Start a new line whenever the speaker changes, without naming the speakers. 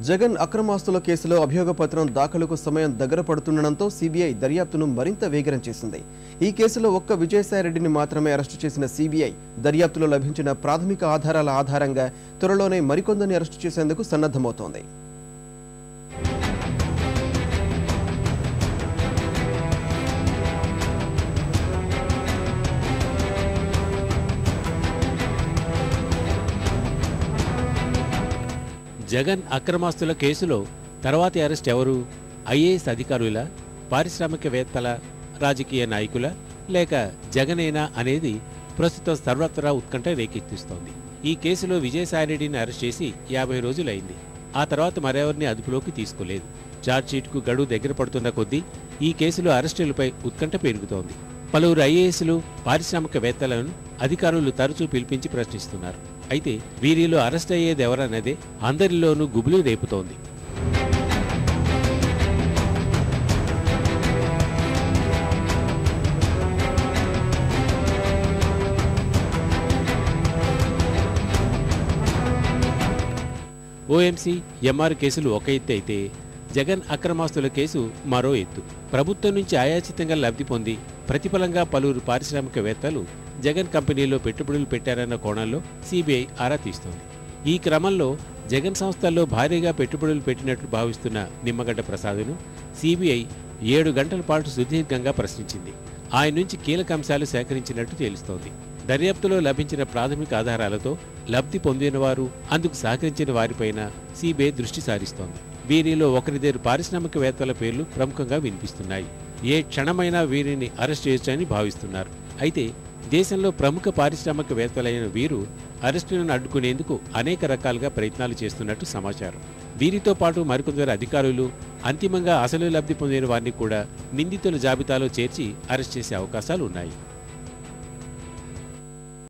జగన్ అక్రమాస్తుల కేసులో అభియోగ పత్రం దాఖలుకు సమయం దగ్గర పడుతుండటంతో సిబిఐ దర్యాప్తును మరింత వేగరం చేసింది. ఈ కేసులో ఒక్క విజయసాయిరెడ్డిని మాత్రమే అరెస్టు చేసిన సిబిఐ దర్యాప్తులో లభించిన ప్రాథమిక ఆధారాల ఆధారంగా త్వరలోనే మరికొందరిని అరెస్టు చేసేందుకు సన్నద్ధమవుతోంది.
జగన్ అక్రమాస్తుల కేసులో తర్వాతి అరెస్ట్ ఎవరు? ఐఏఎస్ అధికారుల, పారిశ్రామికవేత్తల, రాజకీయ నాయకుల లేక జగనేనా అనేది ప్రస్తుతం సర్వత్రా ఉత్కంఠ రేకెత్తిస్తోంది. ఈ కేసులో విజయసాయిరెడ్డిని అరెస్ట్ చేసి 50 రోజులైంది. ఆ తర్వాత మరెవరిని అదుపులోకి తీసుకోలేదు. ఛార్జ్షీట్కు గడువు దగ్గర పడుతున్న కొద్దీ ఈ కేసులో అరెస్టులపై ఉత్కంఠ పెరుగుతోంది. పలువురు ఐఏఎస్లు, పారిశ్రామికవేత్తలను అధికారులు తరచూ పిలిపించి ప్రశ్నిస్తున్నారు. అయితే వీరిలో అరెస్ట్ అయ్యేది ఎవరన్నదే అందరిలోనూ గుబులు రేపుతోంది. ఓఎంసీ, ఎంఆర్ కేసులు ఒక ఎత్తు అయితే జగన్ అక్రమాస్తుల కేసు మరో ఎత్తు. ప్రభుత్వం నుంచి అయాచితంగా లబ్ధి పొంది ప్రతిఫలంగా పలువురు పారిశ్రామికవేత్తలు జగన్ కంపెనీలో పెట్టుబడులు పెట్టారన్న కోణంలో సిబిఐ ఆరా తీస్తోంది. ఈ క్రమంలో జగన్ సంస్థల్లో భారీగా పెట్టుబడులు పెట్టినట్లు భావిస్తున్న నిమ్మగడ్డ ప్రసాద్ను సిబిఐ 7 గంటల పాటు సుదీర్ఘంగా ప్రశ్నించింది. ఆయన నుంచి కీలక అంశాలు సేకరించినట్టు తెలుస్తోంది. దర్యాప్తులో లభించిన ప్రాథమిక ఆధారాలతో లబ్ధి పొందినవారు, అందుకు సహకరించిన వారిపైన సిబిఐ దృష్టి సారిస్తోంది. వీరిలో ఒకరిద్దరు పారిశ్రామికవేత్తల పేర్లు ప్రముఖంగా వినిపిస్తున్నాయి. ఏ క్షణమైనా వీరిని అరెస్ట్ చేయొచ్చని భావిస్తున్నారు. అయితే దేశంలో ప్రముఖ పారిశ్రామికవేత్తలైన వీరు అరెస్టులను అడ్డుకునేందుకు అనేక రకాలుగా ప్రయత్నాలు చేస్తున్నట్టు సమాచారం. వీరితో పాటు మరికొందరు అధికారులు అంతిమంగా అసలు లబ్ధి పొందిన వారిని కూడా నిందితుల జాబితాలో చేర్చి అరెస్ట్ చేసే అవకాశాలు ఉన్నాయి.